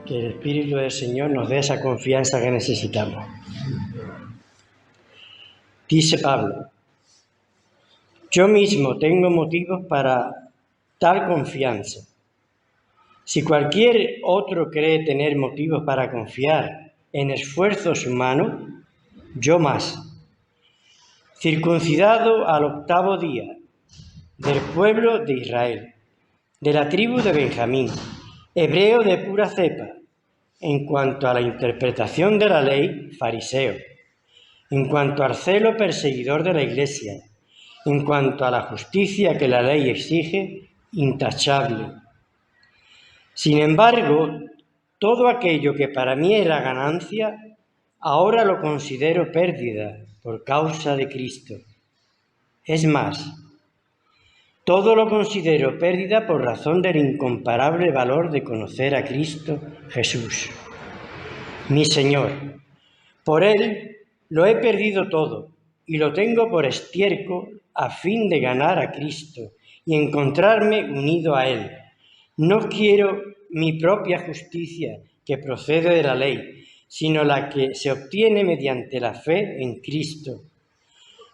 Que el Espíritu del Señor nos dé esa confianza que necesitamos. Dice Pablo: yo mismo tengo motivos para tal confianza. Si cualquier otro cree tener motivos para confiar en esfuerzos humanos, yo más. Circuncidado al 8º día, del pueblo de Israel, de la tribu de Benjamín, hebreo de pura cepa, en cuanto a la interpretación de la ley, fariseo, en cuanto al celo perseguidor de la Iglesia, en cuanto a la justicia que la ley exige, intachable. Sin embargo, todo aquello que para mí era ganancia, ahora lo considero pérdida por causa de Cristo. Es más, todo lo considero pérdida por razón del incomparable valor de conocer a Cristo Jesús, mi Señor. Por Él lo he perdido todo y lo tengo por estiércol a fin de ganar a Cristo y encontrarme unido a Él. No quiero mi propia justicia que procede de la ley, sino la que se obtiene mediante la fe en Cristo.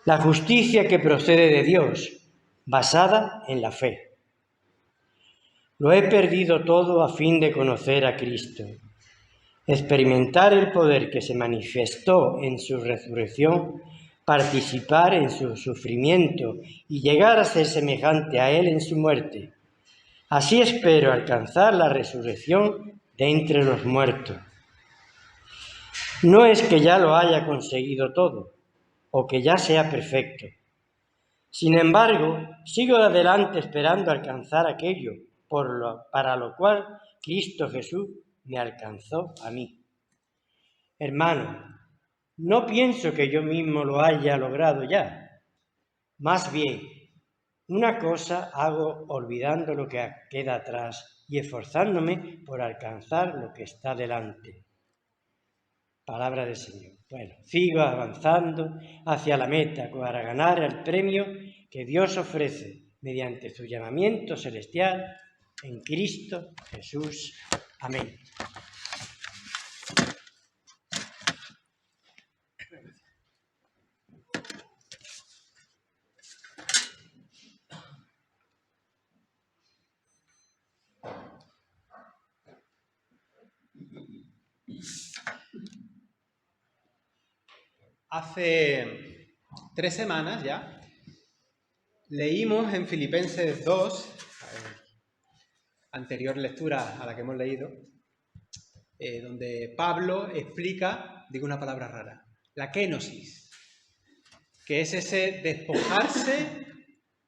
La justicia que procede de Dios, basada en la fe. Lo he perdido todo a fin de conocer a Cristo, experimentar el poder que se manifestó en su resurrección, participar en su sufrimiento y llegar a ser semejante a Él en su muerte. Así espero alcanzar la resurrección de entre los muertos. No es que ya lo haya conseguido todo o que ya sea perfecto. Sin embargo, sigo adelante esperando alcanzar aquello para lo cual Cristo Jesús me alcanzó a mí. Hermano, no pienso que yo mismo lo haya logrado ya. Más bien, una cosa hago olvidando lo que queda atrás y esforzándome por alcanzar lo que está delante. Palabra del Señor. Bueno, sigo avanzando hacia la meta para ganar el premio que Dios ofrece mediante su llamamiento celestial en Cristo Jesús. Amén. Hace 3 semanas ya leímos en Filipenses 2, anterior lectura a la que hemos leído, donde Pablo explica, digo una palabra rara, la kenosis, que es ese despojarse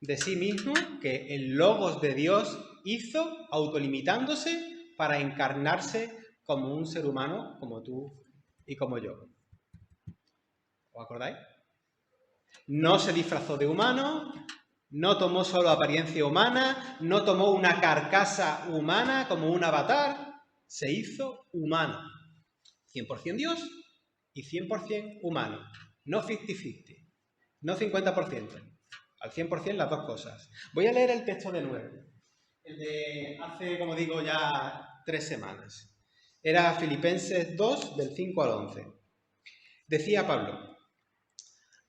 de sí mismo que el Logos de Dios hizo autolimitándose para encarnarse como un ser humano como tú y como yo. ¿Os acordáis? No se disfrazó de humano, no tomó solo apariencia humana, no tomó una carcasa humana como un avatar, se hizo humano. 100% Dios y 100% humano. No 50-50, no 50%. Al 100% las dos cosas. Voy a leer el texto de nuevo. El de hace, como digo, ya 3 semanas. Era Filipenses 2, del 5 al 11. Decía Pablo: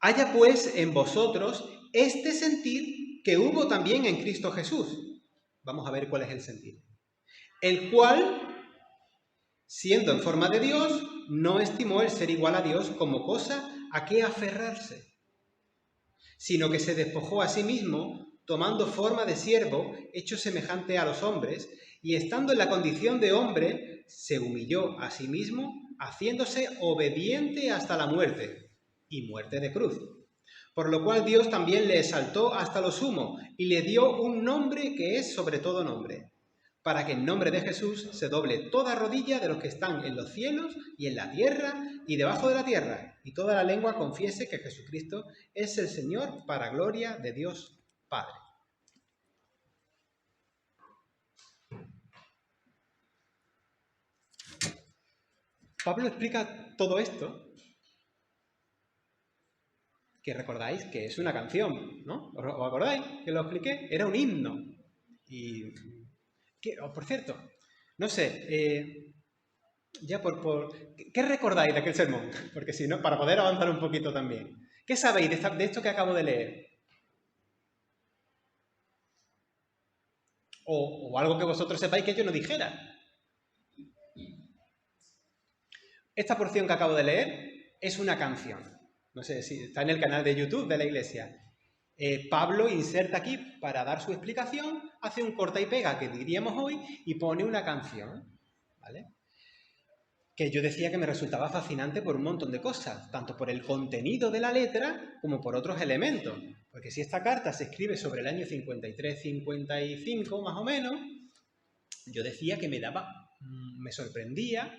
haya pues en vosotros este sentir que hubo también en Cristo Jesús. Vamos a ver cuál es el sentir. El cual, siendo en forma de Dios, no estimó el ser igual a Dios como cosa a qué aferrarse, sino que se despojó a sí mismo, tomando forma de siervo, hecho semejante a los hombres, y estando en la condición de hombre, se humilló a sí mismo, haciéndose obediente hasta la muerte, y muerte de cruz. Por lo cual Dios también le exaltó hasta lo sumo, y le dio un nombre que es sobre todo nombre, para que en nombre de Jesús se doble toda rodilla de los que están en los cielos y en la tierra y debajo de la tierra, y toda la lengua confiese que Jesucristo es el Señor, para gloria de Dios Padre. Pablo explica todo esto, que recordáis que es una canción, ¿no? ¿Os acordáis que lo expliqué? Era un himno. Y, por cierto, no sé, Ya ¿qué recordáis de aquel sermón? Porque si no, para poder avanzar un poquito también. ¿Qué sabéis de esto que acabo de leer? O algo que vosotros sepáis que yo no dijera. Esta porción que acabo de leer es una canción. No sé si está en el canal de YouTube de la iglesia. Pablo inserta aquí, para dar su explicación, hace un corta y pega, que diríamos hoy, y pone una canción, ¿vale? Que yo decía que me resultaba fascinante por un montón de cosas, tanto por el contenido de la letra como por otros elementos. Porque si esta carta se escribe sobre el año 53-55, más o menos, yo decía que me sorprendía,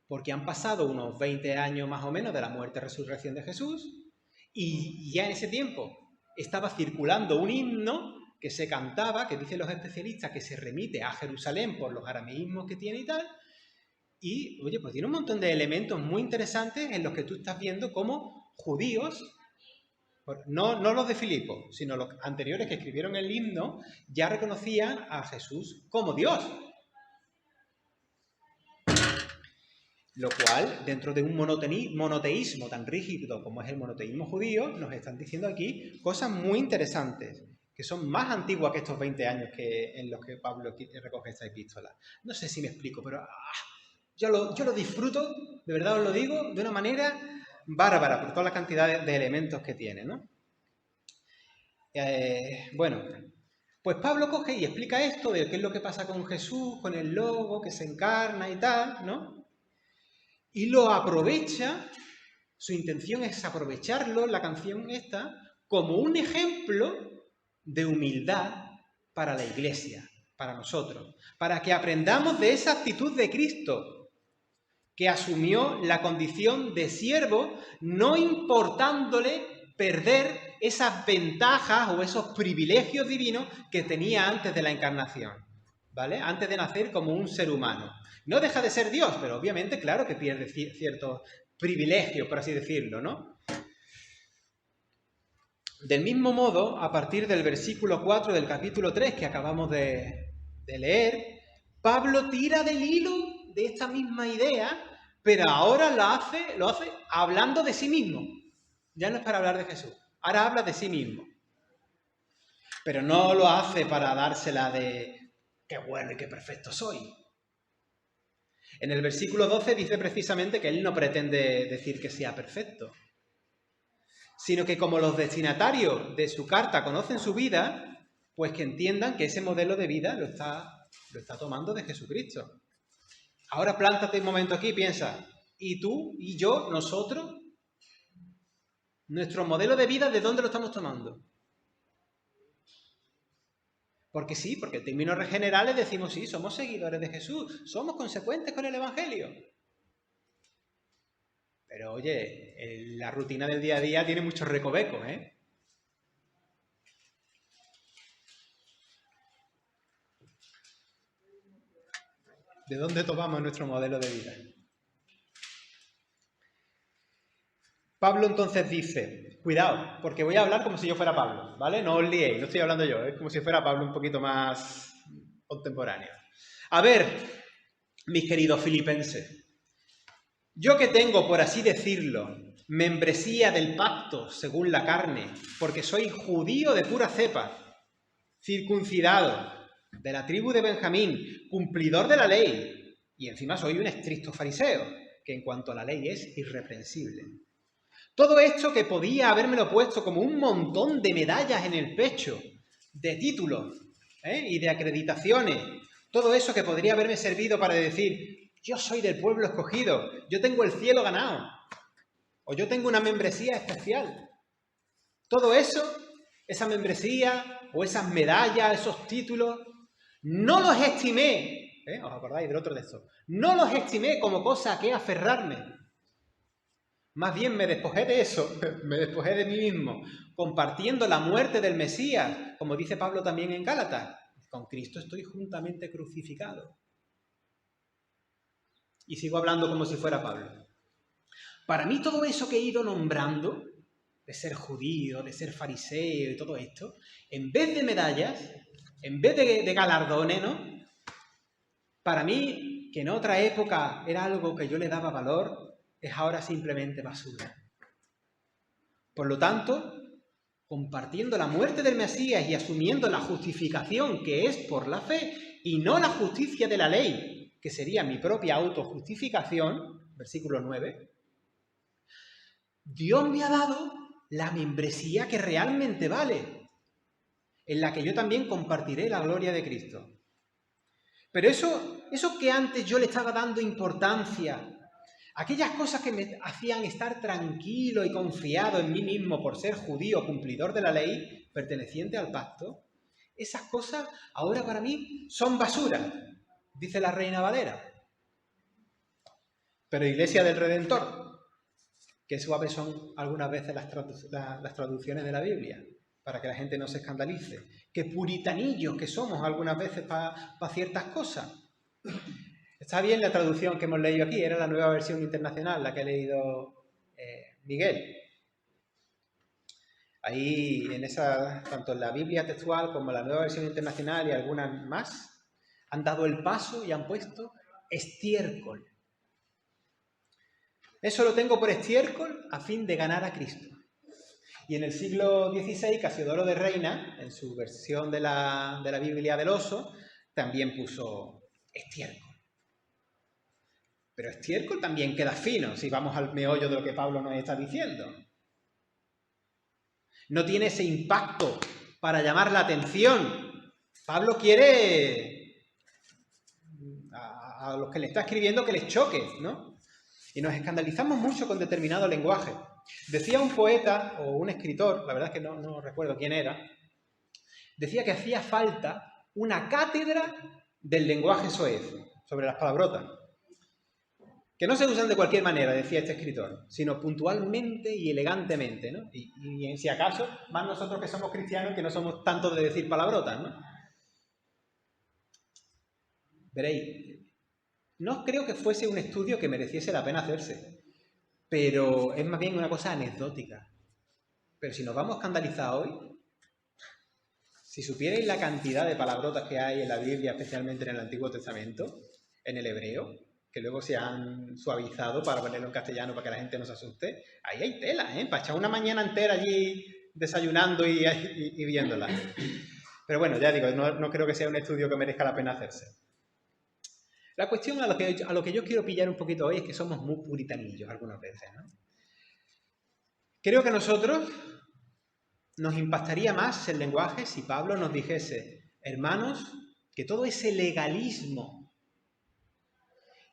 porque han pasado unos 20 años más o menos de la muerte y resurrección de Jesús, y ya en ese tiempo estaba circulando un himno que se cantaba, que dicen los especialistas que se remite a Jerusalén por los arameísmos que tiene y tal, y, oye, pues tiene un montón de elementos muy interesantes en los que tú estás viendo cómo judíos, no los de Filipo, sino los anteriores que escribieron el himno, ya reconocían a Jesús como Dios. Lo cual, dentro de un monoteísmo tan rígido como es el monoteísmo judío, nos están diciendo aquí cosas muy interesantes, que son más antiguas que estos 20 años en los que Pablo recoge esta epístola. No sé si me explico, pero yo lo disfruto, de verdad os lo digo, de una manera bárbara, por toda la cantidad de elementos que tiene, ¿no? Bueno, pues Pablo coge y explica esto de qué es lo que pasa con Jesús, con el Logo, que se encarna y tal, ¿no? Y lo aprovecha, su intención es aprovecharlo, la canción esta, como un ejemplo de humildad para la iglesia, para nosotros, para que aprendamos de esa actitud de Cristo, que asumió la condición de siervo, no importándole perder esas ventajas o esos privilegios divinos que tenía antes de la encarnación, ¿vale? Antes de nacer como un ser humano. No deja de ser Dios, pero obviamente, claro que pierde ciertos privilegios, por así decirlo, ¿no? Del mismo modo, a partir del versículo 4 del capítulo 3 que acabamos de leer, Pablo tira del hilo de esta misma idea, pero ahora lo hace hablando de sí mismo. Ya no es para hablar de Jesús, ahora habla de sí mismo. Pero no lo hace para dársela de qué bueno y qué perfecto soy. En el versículo 12 dice precisamente que él no pretende decir que sea perfecto, sino que como los destinatarios de su carta conocen su vida, pues que entiendan que ese modelo de vida lo está tomando de Jesucristo. Ahora plántate un momento aquí y piensa, ¿y tú, y yo, nosotros? ¿Nuestro modelo de vida de dónde lo estamos tomando? Porque sí, porque en términos generales decimos, sí, somos seguidores de Jesús, somos consecuentes con el Evangelio. Pero oye, la rutina del día a día tiene muchos recovecos, ¿eh? ¿De dónde tomamos nuestro modelo de vida? Pablo entonces dice, cuidado, porque voy a hablar como si yo fuera Pablo, ¿vale? No os liéis, no estoy hablando yo, es como si fuera Pablo un poquito más contemporáneo. A ver, mis queridos filipenses, yo que tengo, por así decirlo, membresía del pacto según la carne, porque soy judío de pura cepa, circuncidado, de la tribu de Benjamín, cumplidor de la ley, y encima soy un estricto fariseo, que en cuanto a la ley es irreprensible. Todo esto que podía habérmelo puesto como un montón de medallas en el pecho, de títulos y de acreditaciones, todo eso que podría haberme servido para decir, yo soy del pueblo escogido, yo tengo el cielo ganado, o yo tengo una membresía especial. Todo eso, esa membresía o esas medallas, esos títulos, no los estimé, ¿os acordáis del otro de esto? No los estimé como cosa a que aferrarme. Más bien me despojé de eso, me despojé de mí mismo, compartiendo la muerte del Mesías, como dice Pablo también en Gálatas. Con Cristo estoy juntamente crucificado. Y sigo hablando como si fuera Pablo. Para mí todo eso que he ido nombrando, de ser judío, de ser fariseo y todo esto, en vez de medallas, en vez de galardones, ¿no? Para mí que en otra época era algo que yo le daba valor, es ahora simplemente basura. Por lo tanto, compartiendo la muerte del Mesías y asumiendo la justificación que es por la fe y no la justicia de la ley, que sería mi propia autojustificación, versículo 9, Dios me ha dado la membresía que realmente vale, en la que yo también compartiré la gloria de Cristo. Pero eso que antes yo le estaba dando importancia, aquellas cosas que me hacían estar tranquilo y confiado en mí mismo por ser judío, cumplidor de la ley, perteneciente al pacto, esas cosas ahora para mí son basura, dice la Reina Valera. Pero Iglesia del Redentor, qué suaves son algunas veces las traducciones de la Biblia, para que la gente no se escandalice. Qué puritanillos que somos algunas veces para ciertas cosas. Está bien la traducción que hemos leído aquí, era la Nueva Versión Internacional, la que ha leído Miguel. Ahí, tanto en la Biblia textual como en la Nueva Versión Internacional y algunas más, han dado el paso y han puesto estiércol. Eso lo tengo por estiércol a fin de ganar a Cristo. Y en el siglo XVI, Casiodoro de Reina, en su versión de la Biblia del Oso, también puso estiércol. Pero estiércol también queda fino, si vamos al meollo de lo que Pablo nos está diciendo. No tiene ese impacto para llamar la atención. Pablo quiere a los que le está escribiendo que les choque, ¿no? Y nos escandalizamos mucho con determinado lenguaje. Decía un poeta o un escritor, la verdad es que no recuerdo quién era, decía que hacía falta una cátedra del lenguaje soez, sobre las palabrotas, que no se usan de cualquier manera, decía este escritor, sino puntualmente y elegantemente, ¿no? Y si acaso, más nosotros que somos cristianos, que no somos tanto de decir palabrotas, ¿no? Veréis, no creo que fuese un estudio que mereciese la pena hacerse, pero es más bien una cosa anecdótica. Pero si nos vamos a escandalizar hoy, si supierais la cantidad de palabrotas que hay en la Biblia, especialmente en el Antiguo Testamento, en el hebreo, que luego se han suavizado para ponerlo en castellano para que la gente no se asuste, ahí hay tela, ¿eh? Para echar una mañana entera allí desayunando y viéndola. Pero bueno, ya digo, no creo que sea un estudio que merezca la pena hacerse. La cuestión a lo que yo quiero pillar un poquito hoy es que somos muy puritanillos algunas veces, ¿no? Creo que a nosotros nos impactaría más el lenguaje si Pablo nos dijese, hermanos, que todo ese legalismo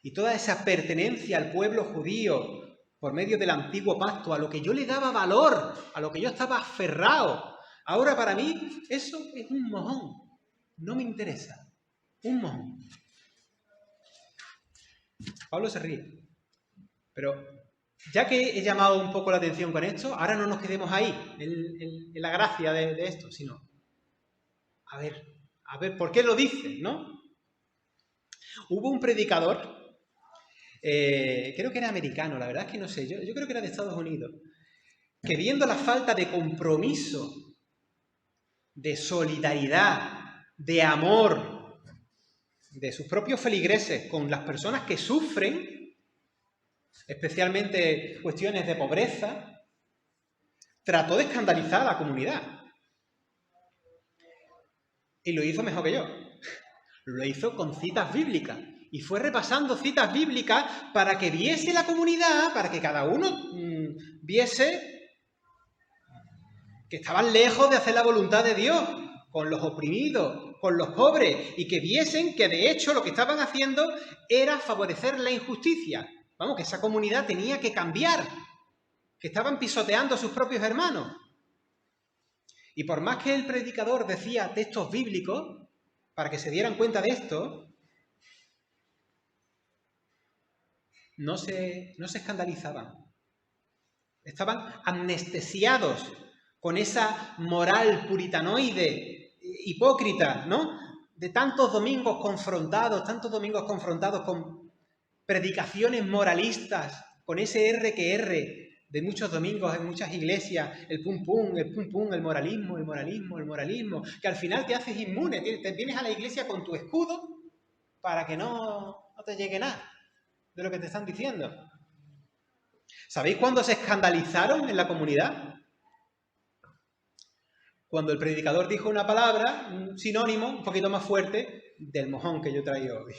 y toda esa pertenencia al pueblo judío por medio del antiguo pacto, a lo que yo le daba valor, a lo que yo estaba aferrado, ahora para mí eso es un mojón, no me interesa, un mojón. Pablo se ríe, pero ya que he llamado un poco la atención con esto, ahora no nos quedemos ahí, en la gracia de esto, sino a ver, ¿por qué lo dice, no? Hubo un predicador, creo que era americano, la verdad es que no sé, yo creo que era de Estados Unidos, que viendo la falta de compromiso, de solidaridad, de amor de sus propios feligreses con las personas que sufren, especialmente cuestiones de pobreza, trató de escandalizar a la comunidad. Y lo hizo mejor que yo. Lo hizo con citas bíblicas. Y fue repasando citas bíblicas para que viese la comunidad, para que cada uno viese que estaban lejos de hacer la voluntad de Dios, con los oprimidos, con los pobres, y que viesen que de hecho lo que estaban haciendo era favorecer la injusticia. Vamos, que esa comunidad tenía que cambiar, que estaban pisoteando a sus propios hermanos. Y por más que el predicador decía textos bíblicos, para que se dieran cuenta de esto, no se escandalizaban. Estaban anestesiados con esa moral puritanoide, hipócrita, ¿no? De tantos domingos confrontados con predicaciones moralistas, con ese R que R de muchos domingos en muchas iglesias, el pum pum, el moralismo, que al final te haces inmune, te vienes a la iglesia con tu escudo para que no te llegue nada de lo que te están diciendo. ¿Sabéis cuándo se escandalizaron en la comunidad? Cuando el predicador dijo una palabra, un sinónimo un poquito más fuerte del mojón que yo traigo hoy.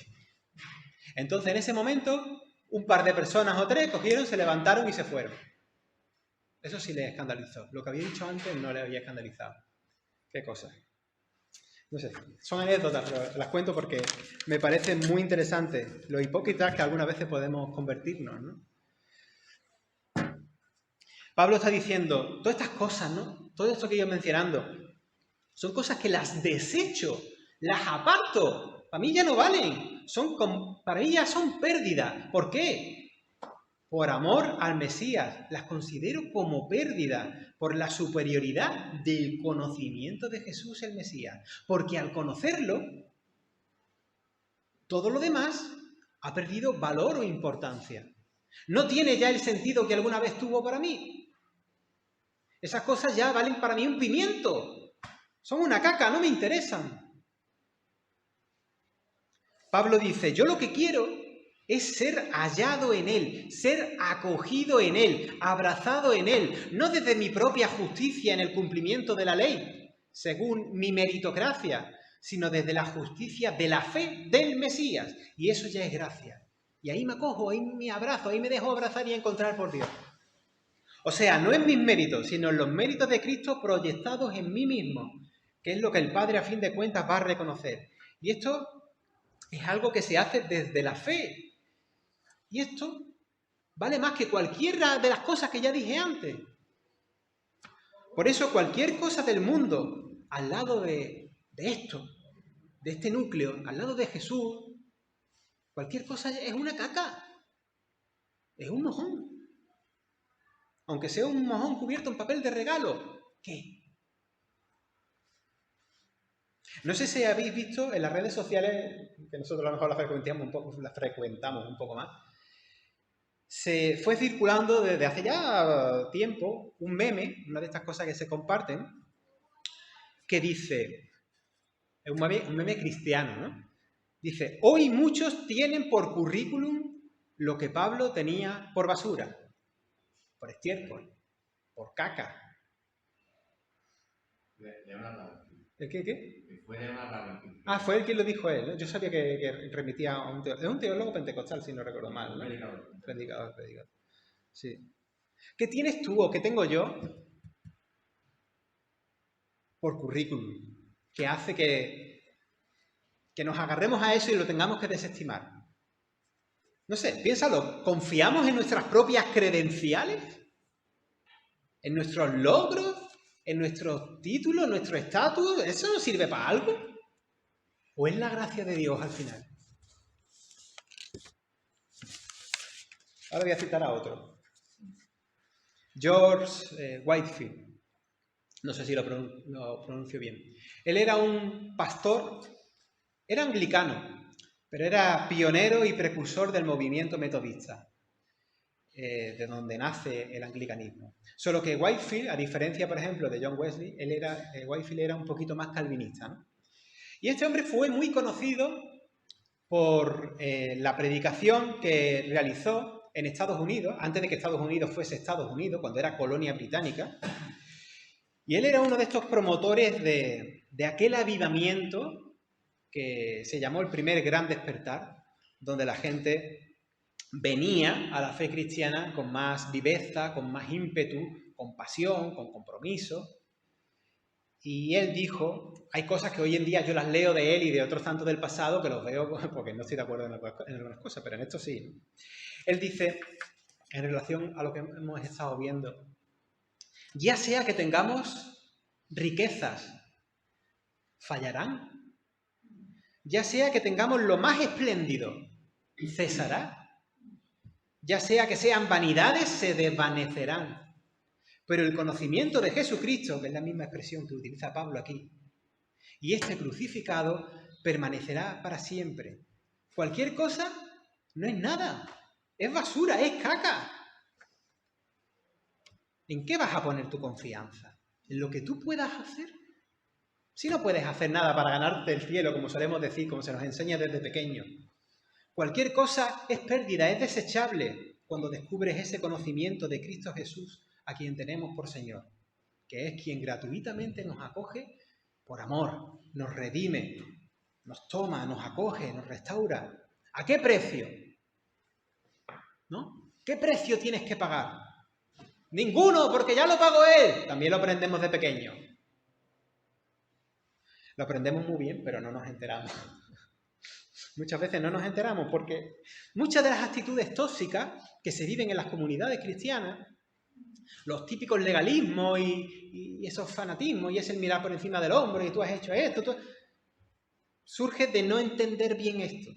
Entonces, en ese momento, un par de personas o tres cogieron, se levantaron y se fueron. Eso sí les escandalizó. Lo que había dicho antes no les había escandalizado. ¿Qué cosa? No sé, son anécdotas, pero las cuento porque me parece muy interesante lo hipócritas que algunas veces podemos convertirnos, ¿no? Pablo está diciendo, todas estas cosas, ¿no? Todo esto que yo mencionando, son cosas que las desecho, las aparto. Para mí ya no valen. Para mí ya son pérdida. ¿Por qué? Por amor al Mesías. Las considero como pérdida por la superioridad del conocimiento de Jesús el Mesías. Porque al conocerlo, todo lo demás ha perdido valor o importancia. No tiene ya el sentido que alguna vez tuvo para mí. Esas cosas ya valen para mí un pimiento. Son una caca, no me interesan. Pablo dice, yo lo que quiero es ser hallado en Él, ser acogido en Él, abrazado en Él, no desde mi propia justicia en el cumplimiento de la ley, según mi meritocracia, sino desde la justicia de la fe del Mesías. Y eso ya es gracia. Y ahí me acojo, ahí me abrazo, ahí me dejo abrazar y encontrar por Dios. O sea, no en mis méritos, sino en los méritos de Cristo proyectados en mí mismo, que es lo que el Padre a fin de cuentas va a reconocer. Y esto es algo que se hace desde la fe. Y esto vale más que cualquiera de las cosas que ya dije antes. Por eso cualquier cosa del mundo, al lado de esto, de este núcleo, al lado de Jesús, cualquier cosa es una caca, es un mojón. Aunque sea un mojón cubierto en papel de regalo, ¿qué? No sé si habéis visto en las redes sociales, que nosotros a lo mejor las frecuentamos un poco más, se fue circulando desde hace ya tiempo un meme, una de estas cosas que se comparten, que dice, es un meme cristiano, ¿no? Dice, hoy muchos tienen por currículum lo que Pablo tenía por basura, por estiércol, por caca. ¿El qué? Fue él quien lo dijo él, ¿no? Yo sabía que remitía a un teólogo. Es un teólogo pentecostal, si no recuerdo mal, ¿no? Predicador. Sí. ¿Qué tienes tú o qué tengo yo por currículum que hace que nos agarremos a eso y lo tengamos que desestimar? No sé, piénsalo. ¿Confiamos en nuestras propias credenciales? ¿En nuestros logros? ¿En nuestros títulos? ¿En nuestro estatus? ¿Eso nos sirve para algo? ¿O es la gracia de Dios al final? Ahora voy a citar a otro. George Whitefield. No sé si lo pronuncio bien. Él era un pastor, era anglicano, pero era pionero y precursor del movimiento metodista, de donde nace el anglicanismo. Solo que Whitefield, a diferencia, por ejemplo, de John Wesley, Whitefield era un poquito más calvinista, ¿no? Y este hombre fue muy conocido por la predicación que realizó en Estados Unidos, antes de que Estados Unidos fuese Estados Unidos, cuando era colonia británica. Y él era uno de estos promotores de aquel avivamiento que se llamó el primer gran despertar, donde la gente venía a la fe cristiana con más viveza, con más ímpetu, con pasión, con compromiso. Y él dijo, hay cosas que hoy en día yo las leo de él y de otros tantos del pasado que los veo porque no estoy de acuerdo en algunas cosas, pero en esto sí, ¿no? Él dice, en relación a lo que hemos estado viendo, ya sea que tengamos riquezas, fallarán. Ya sea que tengamos lo más espléndido, cesará. Ya sea que sean vanidades, se desvanecerán. Pero el conocimiento de Jesucristo, que es la misma expresión que utiliza Pablo aquí, y este crucificado permanecerá para siempre. Cualquier cosa no es nada, es basura, es caca. ¿En qué vas a poner tu confianza? ¿En lo que tú puedas hacer? Si no puedes hacer nada para ganarte el cielo, como solemos decir, como se nos enseña desde pequeño. Cualquier cosa es pérdida, es desechable cuando descubres ese conocimiento de Cristo Jesús, a quien tenemos por Señor, que es quien gratuitamente nos acoge por amor, nos redime, nos toma, nos acoge, nos restaura. ¿A qué precio? ¿No? ¿Qué precio tienes que pagar? Ninguno, porque ya lo pagó Él. También lo aprendemos de pequeño. Lo aprendemos muy bien, pero no nos enteramos. Muchas veces no nos enteramos porque muchas de las actitudes tóxicas que se viven en las comunidades cristianas, los típicos legalismos y esos fanatismos y es el mirar por encima del hombro y tú has hecho esto, surge de no entender bien esto.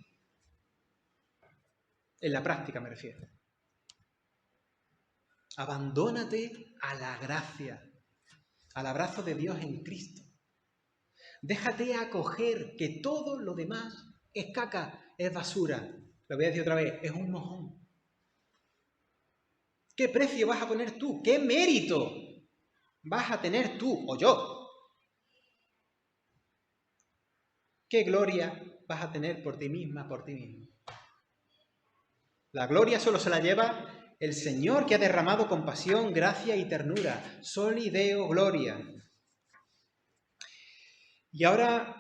En la práctica me refiero. Abandónate a la gracia, al abrazo de Dios en Cristo. Déjate acoger, que todo lo demás es caca, es basura. Lo voy a decir otra vez, es un mojón. ¿Qué precio vas a poner tú? ¿Qué mérito vas a tener tú o yo? ¿Qué gloria vas a tener por ti misma, por ti mismo? La gloria solo se la lleva el Señor, que ha derramado compasión, gracia y ternura. Soli Deo gloria. Y ahora,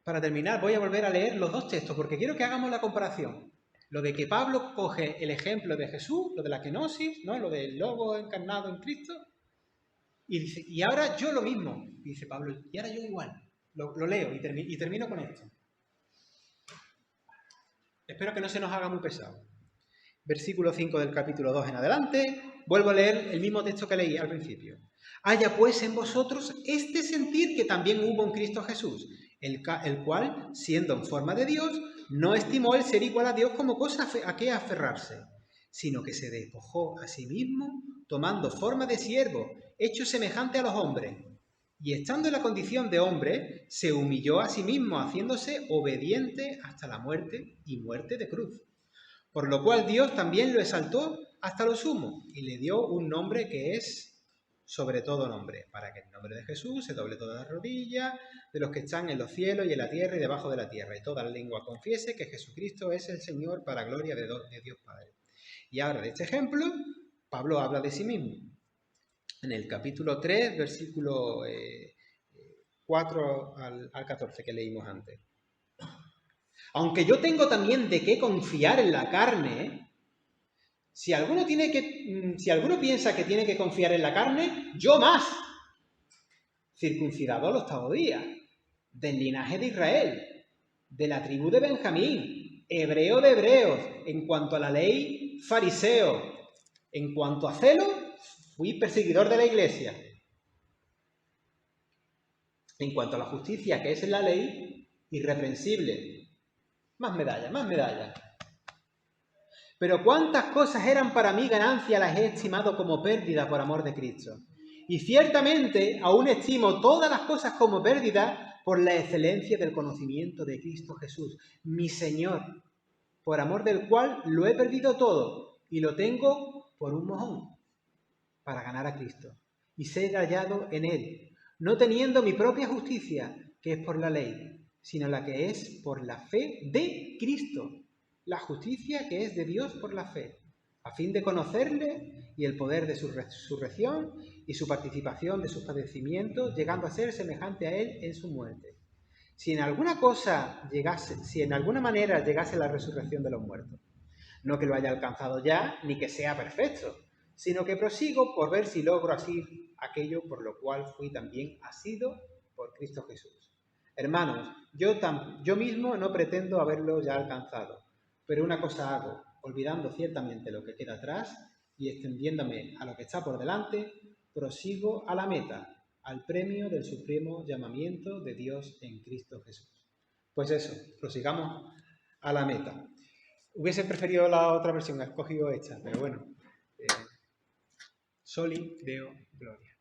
para terminar, voy a volver a leer los dos textos, porque quiero que hagamos la comparación. Lo de que Pablo coge el ejemplo de Jesús, lo de la kenosis, ¿no? Lo del lobo encarnado en Cristo, y dice, y ahora yo lo mismo, dice Pablo, y ahora yo igual. Lo leo y termino con esto. Espero que no se nos haga muy pesado. Versículo 5 del capítulo 2 en adelante, vuelvo a leer el mismo texto que leí al principio. Haya pues en vosotros este sentir que también hubo en Cristo Jesús, el cual, siendo en forma de Dios, no estimó el ser igual a Dios como cosa a que aferrarse, sino que se despojó a sí mismo, tomando forma de siervo, hecho semejante a los hombres, y estando en la condición de hombre, se humilló a sí mismo, haciéndose obediente hasta la muerte y muerte de cruz. Por lo cual Dios también lo exaltó hasta lo sumo y le dio un nombre que es sobre todo nombre, para que en el nombre de Jesús se doble toda la rodilla de los que están en los cielos y en la tierra y debajo de la tierra, y toda la lengua confiese que Jesucristo es el Señor, para gloria de Dios Padre. Y ahora de este ejemplo, Pablo habla de sí mismo. En el capítulo 3, versículo 4 al 14 que leímos antes. Aunque yo tengo también de qué confiar en la carne, si alguno piensa que tiene que confiar en la carne, yo más. Circuncidado al 8º día, del linaje de Israel, de la tribu de Benjamín, hebreo de hebreos, en cuanto a la ley, fariseo, en cuanto a celo, fui perseguidor de la iglesia. En cuanto a la justicia, que es en la ley, irreprensible. Más medallas, más medallas. Pero cuántas cosas eran para mí ganancia las he estimado como pérdida por amor de Cristo. Y ciertamente aún estimo todas las cosas como pérdida por la excelencia del conocimiento de Cristo Jesús, mi Señor, por amor del cual lo he perdido todo y lo tengo por un mojón, para ganar a Cristo y ser hallado en Él, no teniendo mi propia justicia, que es por la ley, sino la que es por la fe de Cristo, la justicia que es de Dios por la fe, a fin de conocerle y el poder de su resurrección y su participación de sus padecimientos, llegando a ser semejante a él en su muerte. Si en alguna manera llegase la resurrección de los muertos, no que lo haya alcanzado ya, ni que sea perfecto, sino que prosigo por ver si logro así aquello por lo cual fui también asido por Cristo Jesús. Hermanos, yo mismo no pretendo haberlo ya alcanzado, pero una cosa hago, olvidando ciertamente lo que queda atrás y extendiéndome a lo que está por delante, prosigo a la meta, al premio del supremo llamamiento de Dios en Cristo Jesús. Pues eso, prosigamos a la meta. Hubiese preferido la otra versión, he escogido esta, pero bueno. Soli Deo Gloria.